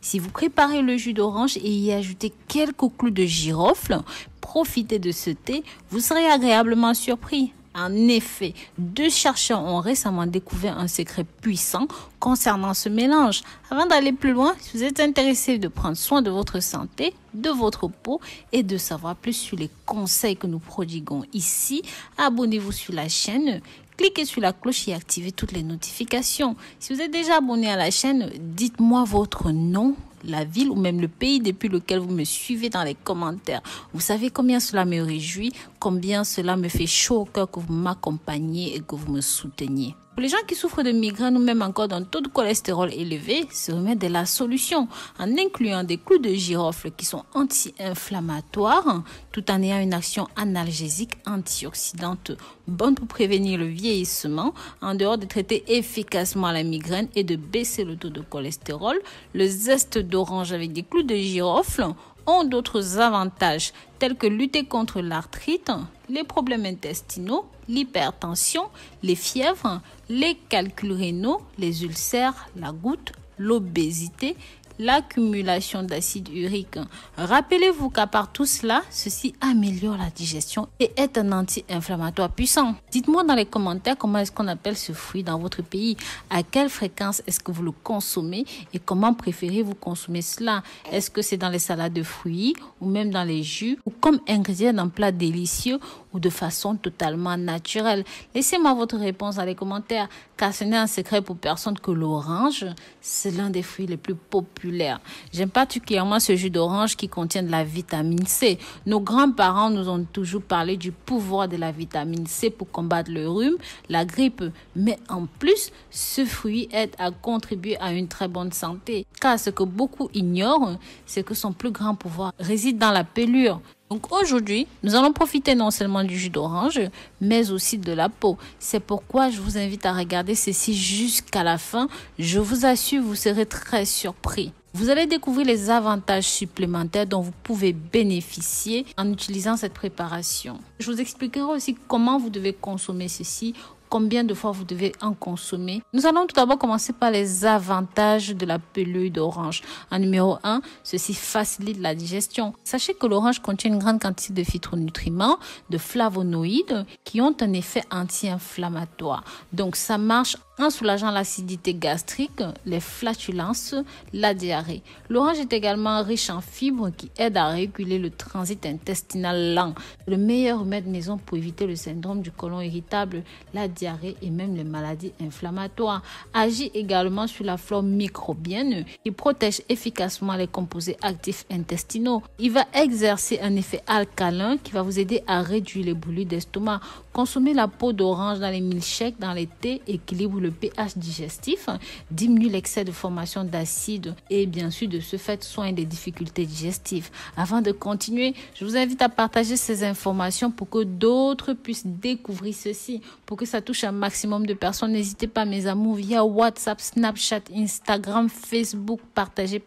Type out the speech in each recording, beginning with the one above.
Si vous préparez le jus d'orange et y ajoutez quelques clous de girofle, profitez de ce thé, vous serez agréablement surpris. En effet, 2 chercheurs ont récemment découvert un secret puissant concernant ce mélange. Avant d'aller plus loin, si vous êtes intéressé de prendre soin de votre santé, de votre peau et de savoir plus sur les conseils que nous prodiguons ici, abonnez-vous sur la chaîne. Cliquez sur la cloche et activez toutes les notifications. Si vous êtes déjà abonné à la chaîne, dites-moi votre nom, la ville ou même le pays depuis lequel vous me suivez dans les commentaires. Vous savez combien cela me réjouit, combien cela me fait chaud au cœur que vous m'accompagniez et que vous me souteniez. Pour les gens qui souffrent de migraines ou même encore d'un taux de cholestérol élevé, ce remède est la solution en incluant des clous de girofle qui sont anti-inflammatoires tout en ayant une action analgésique antioxydante bonne pour prévenir le vieillissement. En dehors de traiter efficacement la migraine et de baisser le taux de cholestérol, le zeste d'orange avec des clous de girofle ont d'autres avantages tels que lutter contre l'arthrite, les problèmes intestinaux, l'hypertension, les fièvres, les calculs rénaux, les ulcères, la goutte, l'obésité, l'accumulation d'acide urique. Rappelez-vous qu'à part tout cela, ceci améliore la digestion et est un anti-inflammatoire puissant. Dites-moi dans les commentaires comment est-ce qu'on appelle ce fruit dans votre pays, à quelle fréquence est-ce que vous le consommez et comment préférez-vous consommer cela. Est-ce que c'est dans les salades de fruits ou même dans les jus ou comme ingrédient d'un plat délicieux ou de façon totalement naturelle? Laissez-moi votre réponse dans les commentaires car ce n'est un secret pour personne que l'orange, c'est l'un des fruits les plus populaires. J'aime particulièrement ce jus d'orange qui contient de la vitamine C. Nos grands-parents nous ont toujours parlé du pouvoir de la vitamine C pour combattre le rhume, la grippe. Mais en plus, ce fruit aide à contribuer à une très bonne santé. Car ce que beaucoup ignorent, c'est que son plus grand pouvoir réside dans la pelure. Donc aujourd'hui, nous allons profiter non seulement du jus d'orange, mais aussi de la peau. C'est pourquoi je vous invite à regarder ceci jusqu'à la fin. Je vous assure, vous serez très surpris. Vous allez découvrir les avantages supplémentaires dont vous pouvez bénéficier en utilisant cette préparation. Je vous expliquerai aussi comment vous devez consommer ceci, combien de fois vous devez en consommer. Nous allons tout d'abord commencer par les avantages de la pelure d'orange. En numéro 1, ceci facilite la digestion. Sachez que l'orange contient une grande quantité de phytonutriments, de flavonoïdes qui ont un effet anti-inflammatoire. Donc ça marche en soulageant l'acidité gastrique, les flatulences, la diarrhée. L'orange est également riche en fibres qui aident à réguler le transit intestinal lent. Le meilleur remède maison pour éviter le syndrome du côlon irritable, la diarrhée et même les maladies inflammatoires. Agit également sur la flore microbienne qui protège efficacement les composés actifs intestinaux. Il va exercer un effet alcalin qui va vous aider à réduire les brûlures d'estomac. Consommez la peau d'orange dans les milkshakes, dans les thés, équilibre le pH digestif, diminue l'excès de formation d'acide et bien sûr de ce fait soigne des difficultés digestives. Avant de continuer, je vous invite à partager ces informations pour que d'autres puissent découvrir ceci, pour que ça touche un maximum de personnes. N'hésitez pas mes amours via WhatsApp, Snapchat, Instagram, Facebook, partagez.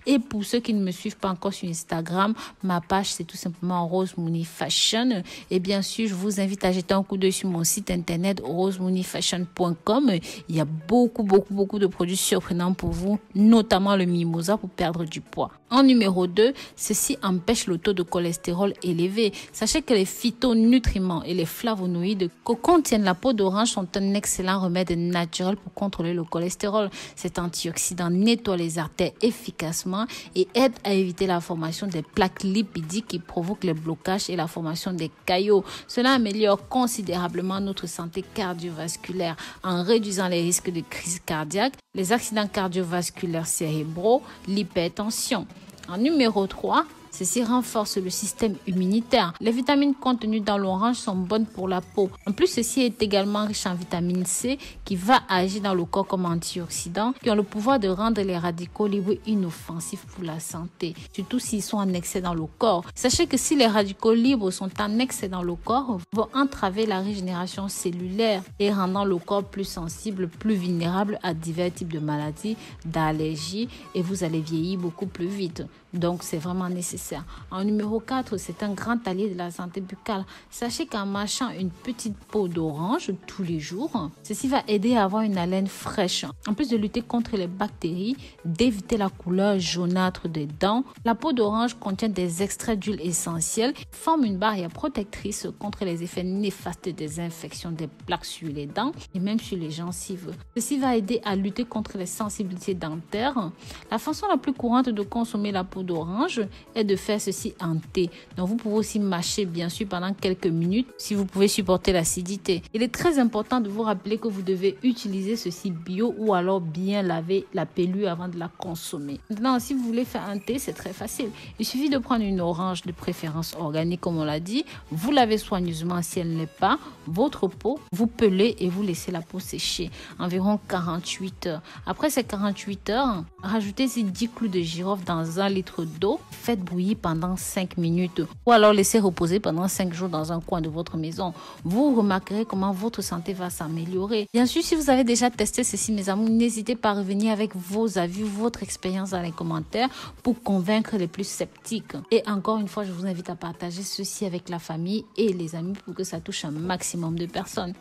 Et pour ceux qui ne me suivent pas encore sur Instagram, ma page c'est tout simplement Rose Mouni Fashion et bien sûr je vous invite à jeter un coup d'œil sur mon site internet rosemoonifashion.com. Il y a beaucoup de produits surprenants pour vous, notamment le mimosa pour perdre du poids. En numéro 2, ceci empêche le taux de cholestérol élevé. Sachez que les phytonutriments et les flavonoïdes que contiennent la peau d'orange sont un excellent remède naturel pour contrôler le cholestérol. Cet antioxydant nettoie les artères efficacement et aide à éviter la formation des plaques lipidiques qui provoquent les blocages et la formation des caillots. Cela améliore considérablement notre santé cardiovasculaire en réduisant les risques de crise cardiaque, les accidents cardiovasculaires cérébraux, l'hypertension. En numéro 3, ceci renforce le système immunitaire. Les vitamines contenues dans l'orange sont bonnes pour la peau. En plus, ceci est également riche en vitamine C qui va agir dans le corps comme antioxydant, qui ont le pouvoir de rendre les radicaux libres inoffensifs pour la santé, surtout s'ils sont en excès dans le corps. Sachez que si les radicaux libres sont en excès dans le corps, vont entraver la régénération cellulaire et rendant le corps plus sensible, plus vulnérable à divers types de maladies, d'allergies et vous allez vieillir beaucoup plus vite. Donc, c'est vraiment nécessaire nécessaire. En numéro 4, c'est un grand allié de la santé buccale. Sachez qu'en mâchant une petite peau d'orange tous les jours, ceci va aider à avoir une haleine fraîche. En plus de lutter contre les bactéries, d'éviter la couleur jaunâtre des dents, la peau d'orange contient des extraits d'huile essentielle, forme une barrière protectrice contre les effets néfastes des infections des plaques sur les dents et même sur les gencives. Ceci va aider à lutter contre les sensibilités dentaires. La façon la plus courante de consommer la peau d'orange est de faire ceci en thé. Donc vous pouvez aussi mâcher bien sûr pendant quelques minutes si vous pouvez supporter l'acidité. Il est très important de vous rappeler que vous devez utiliser ceci bio ou alors bien laver la pelure avant de la consommer. Maintenant, si vous voulez faire un thé, c'est très facile. Il suffit de prendre une orange de préférence organique comme on l'a dit, vous lavez soigneusement si elle n'est pas, votre peau, vous pelez et vous laissez la peau sécher environ 48 heures. Après ces 48 heures, rajoutez 10 clous de girofle dans 1 litre d'eau, faites bouillir pendant 5 minutes ou alors laissez reposer pendant 5 jours dans un coin de votre maison. Vous remarquerez comment votre santé va s'améliorer. Bien sûr, si vous avez déjà testé ceci, mes amis, n'hésitez pas à revenir avec vos avis, votre expérience dans les commentaires pour convaincre les plus sceptiques. Et encore une fois, je vous invite à partager ceci avec la famille et les amis pour que ça touche un maximum de personnes.